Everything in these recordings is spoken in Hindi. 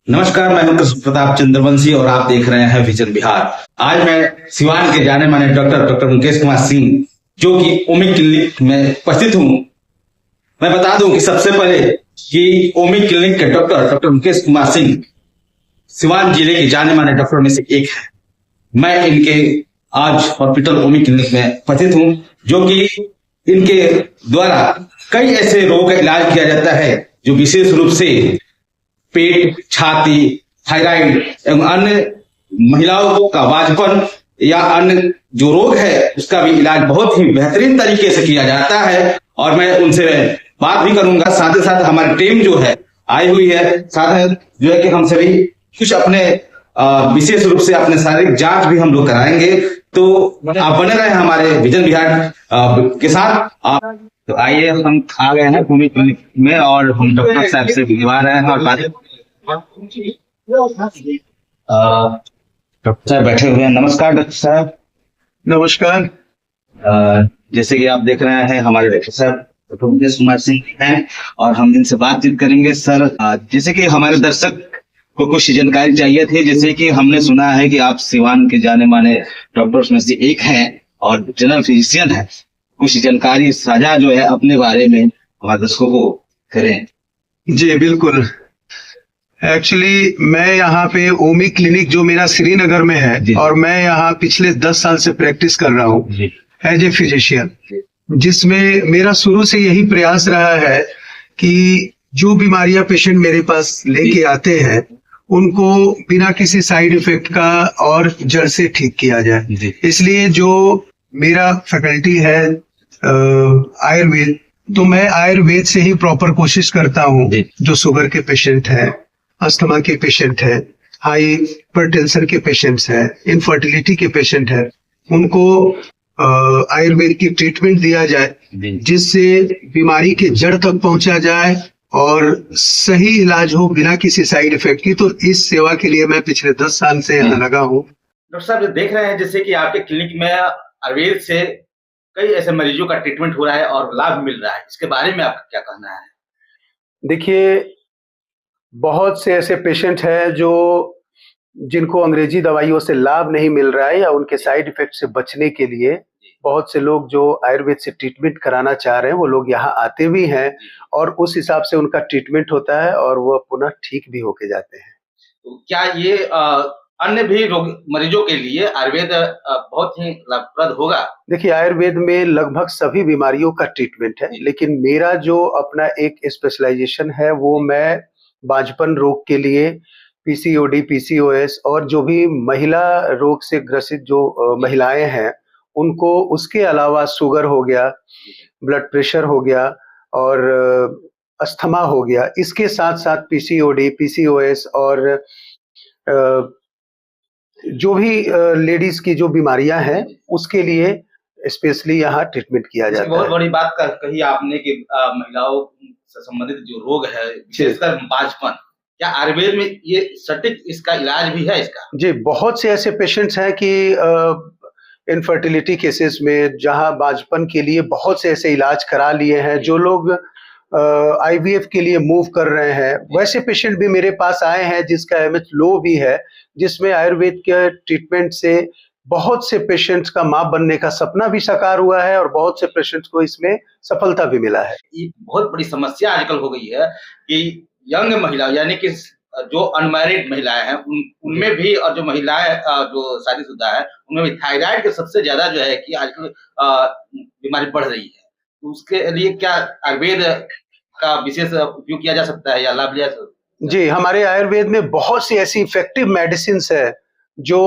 नमस्कार, मैं हूं कृष्ण प्रताप चंद्रवंशी और आप देख रहे हैं विजन बिहार। आज मैं सिवान के जाने माने डॉक्टर मुकेश कुमार सिंह जो कि ओमिक क्लिनिक में उपस्थित हूं। मैं बता दूं कि सबसे पहले कि ओमिक क्लिनिक के डॉक्टर मुकेश कुमार सिंह सिवान जिले के जाने माने डॉक्टर में से एक है। मैं इनके आज हॉस्पिटल ओमिक क्लिनिक में उपस्थित हूं, जो कि इनके द्वारा कई ऐसे रोगों का इलाज किया जाता है जो विशेष रूप से पेट, छाती, थायराइड एवं अन्य महिलाओं का बांझपन या अन्य जो रोग है उसका भी इलाज बहुत ही बेहतरीन तरीके से किया जाता है। और मैं उनसे बात भी करूंगा, साथ ही साथ हमारी टीम जो है आई हुई है, साथ जो है कि हम सभी कुछ अपने विशेष रूप से अपने शारीरिक जांच भी हम लोग कराएंगे। तो आप बने रहे हमारे विजन बिहार के साथ। आप तो आइए, हम आ गए हैं भूमि क्लिनिक में और हम डॉक्टर साहब से मिलवा रहे हैं और बात डॉक्टर साहब बैठे हुए हैं। नमस्कार डॉक्टर साहब। नमस्कार। जैसे कि आप देख रहे हैं हमारे डॉक्टर साहब डॉक्टर मुकेश कुमार सिंह हैं और हम इनसे बातचीत करेंगे। सर, जैसे कि हमारे दर्शक को कुछ जानकारी चाहिए थी, जैसे कि हमने सुना है कि आप सिवान के जाने माने डॉक्टर्स में से एक हैं और जनरल फिजिशियन हैं। कुछ जानकारी साझा जो है अपने बारे में हमारे दर्शकों को करें। जी बिल्कुल। एक्चुअली मैं यहाँ पे ओमी क्लिनिक जो मेरा श्रीनगर में है और मैं यहाँ पिछले 10 साल से प्रैक्टिस कर रहा हूँ एज ए फिजिशियन, जिसमें मेरा शुरू से यही प्रयास रहा है कि जो बीमारियां पेशेंट मेरे पास लेके आते हैं उनको बिना किसी साइड इफेक्ट का और जड़ से ठीक किया जाए। इसलिए जो मेरा फैकल्टी है आयुर्वेद, तो मैं आयुर्वेद से ही प्रॉपर कोशिश करता हूँ। जो शुगर के पेशेंट हैं, अस्थमा के पेशेंट हैं, हाई हाइपरटेंशन के पेशेंट्स हैं, इनफर्टिलिटी के पेशेंट हैं, उनको आयुर्वेद की ट्रीटमेंट दिया जाए जिससे बीमारी के जड़ तक पहुंचा जाए और सही इलाज हो बिना किसी साइड इफेक्ट की। तो इस सेवा के लिए मैं पिछले 10 साल से यहाँ लगा हूँ। डॉक्टर साहब, देख रहे हैं जैसे कि आपके क्लिनिक में आयुर्वेद से कई ऐसे मरीजों का ट्रीटमेंट हो रहा है और लाभ मिल रहा है, इसके बारे में आपका क्या कहना है? देखिए, बहुत से ऐसे पेशेंट हैं जो जिनको अंग्रेजी दवाइयों से लाभ नहीं मिल रहा है या उनके साइड इफेक्ट से बचने के लिए बहुत से लोग जो आयुर्वेद से ट्रीटमेंट कराना चाह रहे हैं वो लोग यहाँ आते भी हैं और उस हिसाब से उनका ट्रीटमेंट होता है और वो पुनः ठीक भी होके जाते हैं। तो क्या ये अन्य भी रोग मरीजों के लिए आयुर्वेद बहुत ही लाभप्रद होगा? देखिए, आयुर्वेद में लगभग सभी बीमारियों का ट्रीटमेंट है, लेकिन मेरा जो अपना एक स्पेशलाइजेशन है वो मैं बांझपन रोग के लिए पीसीओडी, पीसीओएस और जो भी महिला रोग से ग्रसित जो महिलाएं हैं उनको, उसके अलावा शुगर हो गया, ब्लड प्रेशर हो गया और अस्थमा हो गया, इसके साथ साथ पीसीओडी, पीसीओएस और जो भी लेडीज की जो बीमारियां हैं उसके लिए स्पेशली यहाँ ट्रीटमेंट किया जाता है। बहुत बड़ी बात कही आपने कि महिलाओं से संबंधित जो रोग है, विशेषकर बांझपन, क्या आयुर्वेद में ये सटीक इसका इलाज भी है इसका? जी, बहुत से ऐसे पेशेंट्स हैं कि इनफर्टिलिटी केसेस में जहाँ बांझपन के लिए बहुत से ऐसे इलाज करा लिए हैं, जो लोग आईवीएफ के लिए मूव कर रहे हैं, वैसे पेशेंट भी मेरे पास आए हैं जिसका एमएच लो भी है, जिसमें आयुर्वेद के ट्रीटमेंट से बहुत से पेशेंट्स का मां बनने का सपना भी साकार हुआ है और बहुत से पेशेंट्स को इसमें सफलता भी मिला है। ये बहुत बड़ी समस्या आजकल हो गई है कि यंग महिला यानी कि जो अनमैरिड महिलाएं हैं उनमें भी, और जो महिलाएं जो शादीशुदा है उनमें भी थायराइड के सबसे ज्यादा जो है कि आजकल बीमारी बढ़ रही है। तो उसके लिए क्या आयुर्वेद का विशेष उपयोग किया जा सकता है या लाभ लिया जा सकता है? जी, हमारे आयुर्वेद में बहुत सी ऐसी इफेक्टिव मेडिसिन है जो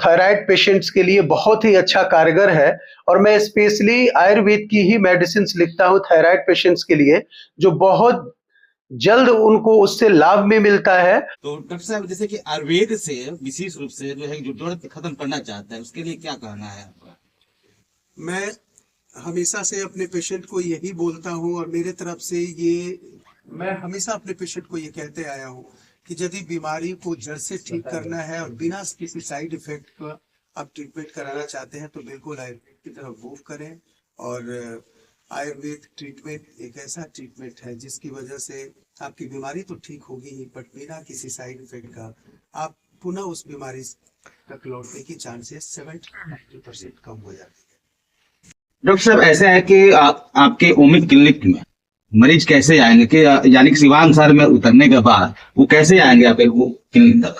थायराइड पेशेंट्स के लिए बहुत ही अच्छा कारगर है और मैं स्पेशली आयुर्वेद की ही मेडिसिन लिखता हूँ थायराइड पेशेंट्स के लिए, जो बहुत जल्द उनको उससे लाभ में मिलता है। तो डॉक्टर साहब, जैसे कि आयुर्वेद से विशेष रूप से जो है जो दर्द खत्म करना चाहता है उसके लिए क्या कहना है आपका? मैं हमेशा से अपने पेशेंट को यही बोलता हूँ और मेरे तरफ से ये मैं हमेशा अपने पेशेंट को ये कहते आया हूँ कि यदि बीमारी को जड़ से ठीक करना है और बिना किसी साइड इफेक्ट का आप ट्रीटमेंट कराना चाहते हैं तो बिल्कुल आयुर्वेद की तरफ मूव करें। और आयुर्वेद ट्रीटमेंट एक ऐसा ट्रीटमेंट है जिसकी वजह से आपकी बीमारी तो ठीक होगी ही, बट बिना किसी साइड इफेक्ट का आप पुनः उस बीमारी तक लौटने की चांसेस 70-90% कम हो जाती है। डॉक्टर साहब ऐसा है कि आपके ओमिक क्लिनिक में मरीज कैसे आएंगे कि यानी कि सिवान शहर में उतरने के बाद वो कैसे आएंगे आपके वो क्लिनिक तक?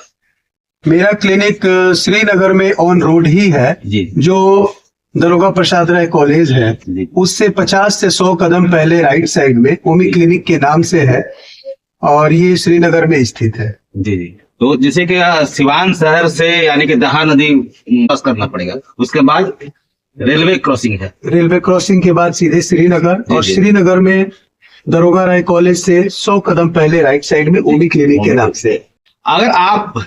मेरा क्लिनिक श्रीनगर में ऑन रोड ही है, जी जो दरोगा प्रसाद राय कॉलेज है जी उससे 50 से 100 कदम पहले राइट साइड में ओमी क्लिनिक के नाम से है और ये श्रीनगर में स्थित है। जी जी। तो जैसे कि सिवान शहर से यानी कि दहा नदी क्रॉस करना पड़ेगा, उसके बाद रेलवे क्रॉसिंग है। रेलवे क्रॉसिंग के बाद सीधे श्रीनगर, और जी। श्रीनगर में दरोगा राय कॉलेज से 100 कदम पहले राइट साइड में ओमी क्लिनिक के नाम से। अगर आप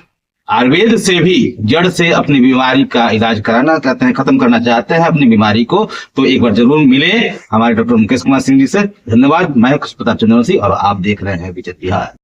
आयुर्वेद से भी जड़ से अपनी बीमारी का इलाज कराना चाहते हैं, खत्म करना चाहते हैं अपनी बीमारी को, तो एक बार जरूर मिले हमारे डॉक्टर मुकेश कुमार सिंह जी से। धन्यवाद। मैं प्रताप चंद्रवंशी और आप देख रहे हैं विजय बिहार।